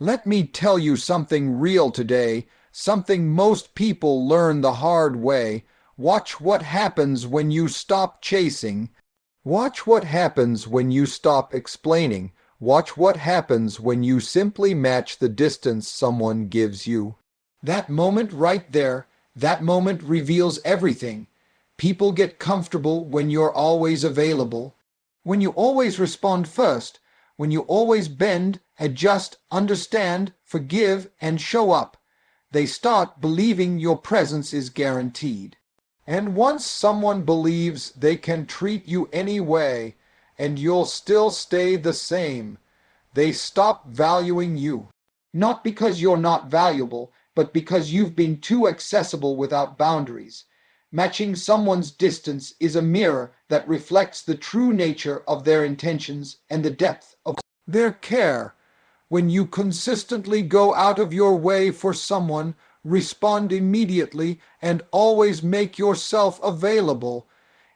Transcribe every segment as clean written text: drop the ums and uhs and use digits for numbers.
Let me tell you something real today, something most people learn the hard way. Watch what happens when you stop chasing. Watch what happens when you stop explaining. Watch what happens when you simply match the distance someone gives you. That moment right there, that moment reveals everything. People get comfortable when you're always available, when you always respond first, when you always bend, adjust, understand, forgive, and show up. They start believing your presence is guaranteed. And once someone believes they can treat you any way, and you'll still stay the same, they stop valuing you. Not because you're not valuable, but because you've been too accessible without boundaries. Matching someone's distance is a mirror that reflects the true nature of their intentions and the depth of their care. When you consistently go out of your way for someone, respond immediately, and always make yourself available,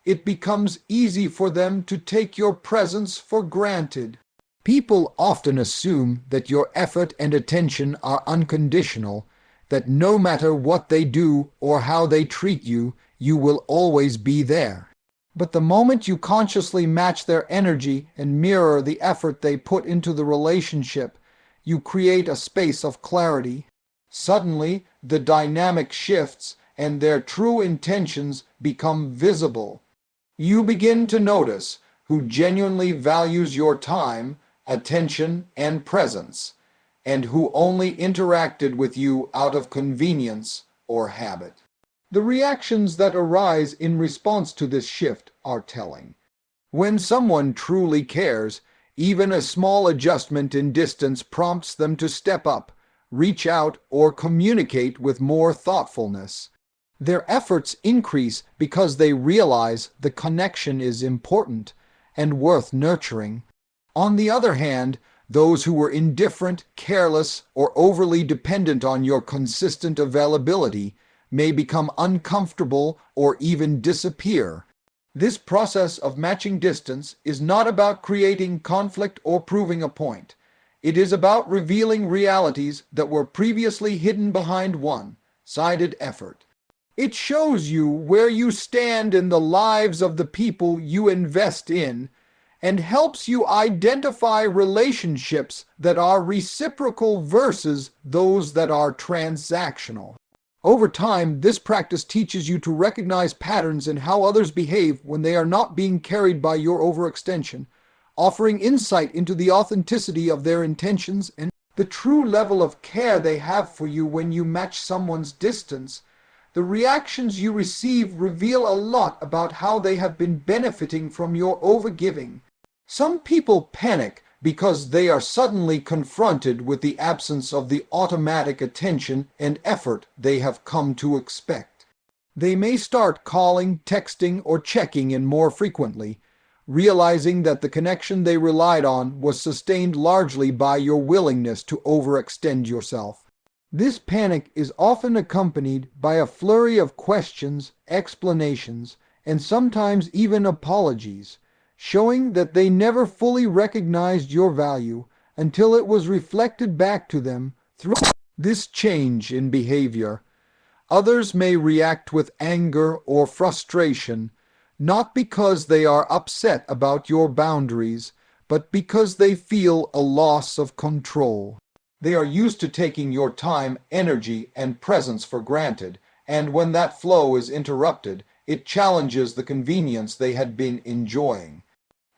it becomes easy for them to take your presence for granted. People often assume that your effort and attention are unconditional, that no matter what they do or how they treat you, you will always be there. But the moment you consciously match their energy and mirror the effort they put into the relationship, you create a space of clarity. Suddenly, the dynamic shifts and their true intentions become visible. You begin to notice who genuinely values your time, attention, and presence, and who only interacted with you out of convenience or habit. The reactions that arise in response to this shift are telling. When someone truly cares, even a small adjustment in distance prompts them to step up, reach out, or communicate with more thoughtfulness. Their efforts increase because they realize the connection is important and worth nurturing. On the other hand, those who were indifferent, careless, or overly dependent on your consistent availability may become uncomfortable or even disappear. This process of matching distance is not about creating conflict or proving a point. It is about revealing realities that were previously hidden behind one-sided effort. It shows you where you stand in the lives of the people you invest in, and helps you identify relationships that are reciprocal versus those that are transactional. Over time, this practice teaches you to recognize patterns in how others behave when they are not being carried by your overextension, offering insight into the authenticity of their intentions and the true level of care they have for you. When you match someone's distance, the reactions you receive reveal a lot about how they have been benefiting from your overgiving. Some people panic because they are suddenly confronted with the absence of the automatic attention and effort they have come to expect. They may start calling, texting, or checking in more frequently, realizing that the connection they relied on was sustained largely by your willingness to overextend yourself. This panic is often accompanied by a flurry of questions, explanations, and sometimes even apologies, showing that they never fully recognized your value until it was reflected back to them through this change in behavior. Others may react with anger or frustration, not because they are upset about your boundaries, but because they feel a loss of control. They are used to taking your time, energy, and presence for granted, and when that flow is interrupted, it challenges the convenience they had been enjoying.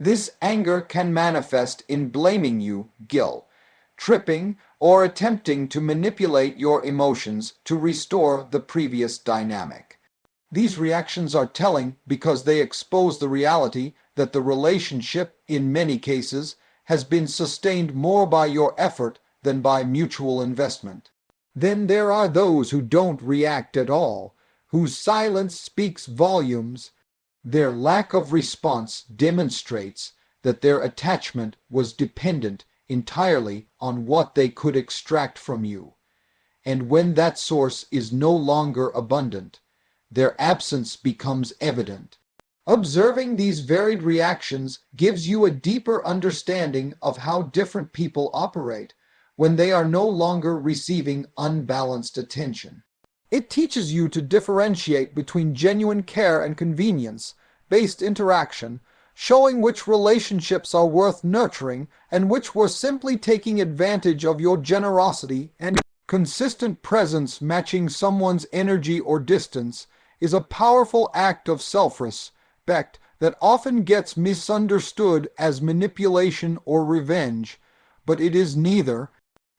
This anger can manifest in blaming you, guilt, tripping, or attempting to manipulate your emotions to restore the previous dynamic. These reactions are telling because they expose the reality that the relationship, in many cases, has been sustained more by your effort than by mutual investment. Then there are those who don't react at all, whose silence speaks volumes. Their lack of response demonstrates that their attachment was dependent entirely on what they could extract from you. And when that source is no longer abundant, their absence becomes evident. Observing these varied reactions gives you a deeper understanding of how different people operate, when they are no longer receiving unbalanced attention. It teaches you to differentiate between genuine care and convenience-based interaction, showing which relationships are worth nurturing and which were simply taking advantage of your generosity. And consistent presence matching someone's energy or distance is a powerful act of self-respect that often gets misunderstood as manipulation or revenge, but it is neither.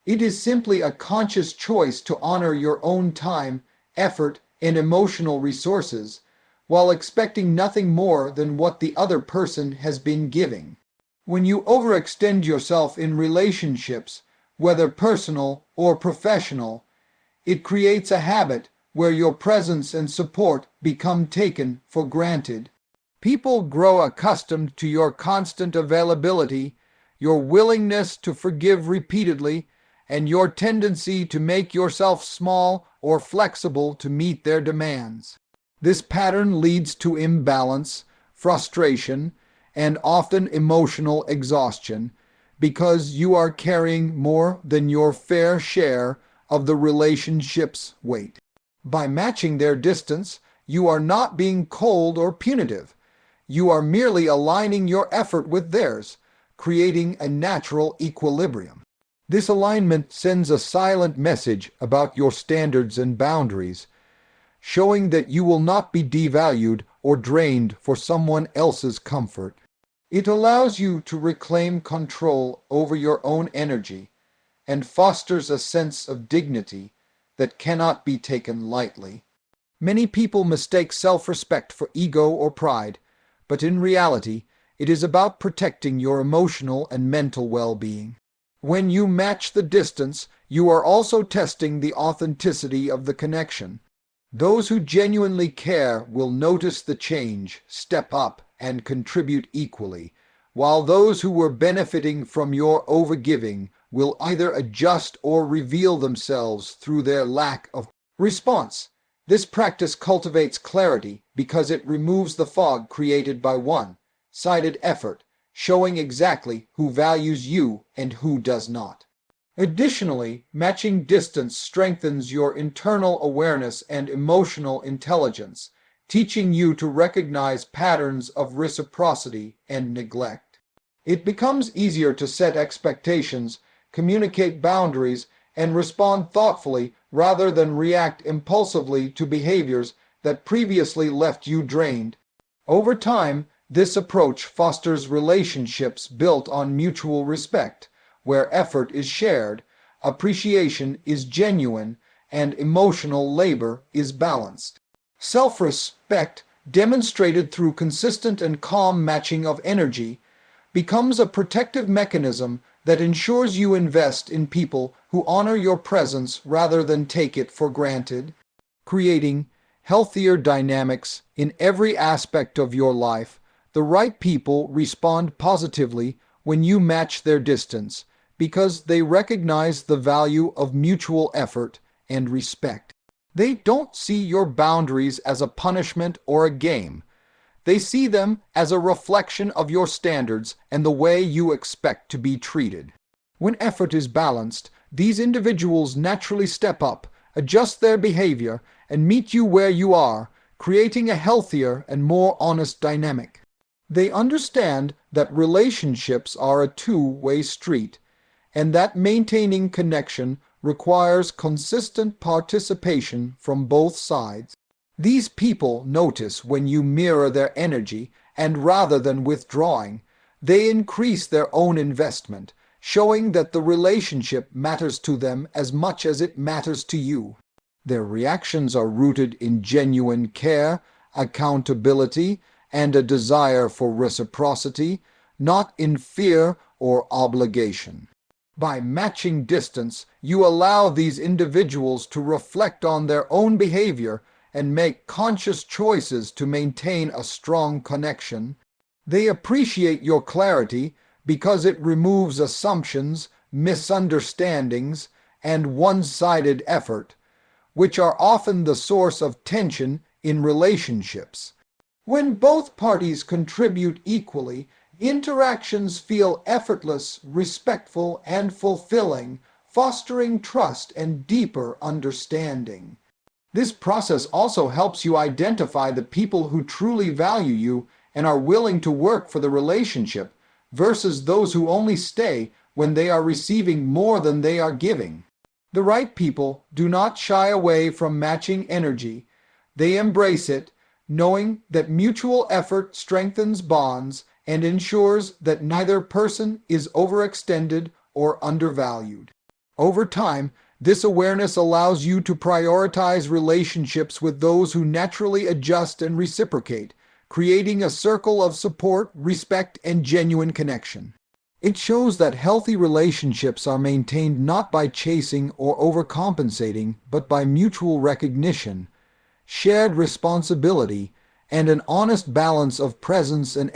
It is simply a conscious choice to honor your own time, effort, and emotional resources, while expecting nothing more than what the other person has been giving. When you overextend yourself in relationships, whether personal or professional, it creates a habit where your presence and support become taken for granted. People grow accustomed to your constant availability, your willingness to forgive repeatedly, and your tendency to make yourself small or flexible to meet their demands. This pattern leads to imbalance, frustration, and often emotional exhaustion because you are carrying more than your fair share of the relationship's weight. By matching their distance, you are not being cold or punitive. You are merely aligning your effort with theirs, creating a natural equilibrium. This alignment sends a silent message about your standards and boundaries, showing that you will not be devalued or drained for someone else's comfort. It allows you to reclaim control over your own energy and fosters a sense of dignity that cannot be taken lightly. Many people mistake self-respect for ego or pride, but in reality, it is about protecting your emotional and mental well-being. When you match the distance, you are also testing the authenticity of the connection. Those who genuinely care will notice the change, step up, and contribute equally, while those who were benefiting from your overgiving will either adjust or reveal themselves through their lack of response. This practice cultivates clarity because it removes the fog created by one-sided effort, showing exactly who values you and who does not. Additionally, matching distance strengthens your internal awareness and emotional intelligence, teaching you to recognize patterns of reciprocity and neglect. It becomes easier to set expectations, communicate boundaries, and respond thoughtfully rather than react impulsively to behaviors that previously left you drained. Over time, this approach fosters relationships built on mutual respect, where effort is shared, appreciation is genuine, and emotional labor is balanced. Self-respect, demonstrated through consistent and calm matching of energy, becomes a protective mechanism that ensures you invest in people who honor your presence rather than take it for granted, creating healthier dynamics in every aspect of your life. The right people respond positively when you match their distance because they recognize the value of mutual effort and respect. They don't see your boundaries as a punishment or a game. They see them as a reflection of your standards and the way you expect to be treated. When effort is balanced, these individuals naturally step up, adjust their behavior, and meet you where you are, creating a healthier and more honest dynamic. They understand that relationships are a two-way street, and that maintaining connection requires consistent participation from both sides. These people notice when you mirror their energy, and rather than withdrawing, they increase their own investment, showing that the relationship matters to them as much as it matters to you. Their reactions are rooted in genuine care, accountability, and a desire for reciprocity, not in fear or obligation. By matching distance, you allow these individuals to reflect on their own behavior and make conscious choices to maintain a strong connection. They appreciate your clarity because it removes assumptions, misunderstandings, and one-sided effort, which are often the source of tension in relationships. When both parties contribute equally, interactions feel effortless, respectful, and fulfilling, fostering trust and deeper understanding. This process also helps you identify the people who truly value you and are willing to work for the relationship versus those who only stay when they are receiving more than they are giving. The right people do not shy away from matching energy. They embrace it, knowing that mutual effort strengthens bonds and ensures that neither person is overextended or undervalued. Over time, this awareness allows you to prioritize relationships with those who naturally adjust and reciprocate, creating a circle of support, respect, and genuine connection. It shows that healthy relationships are maintained not by chasing or overcompensating, but by mutual recognition, shared responsibility, and an honest balance of presence and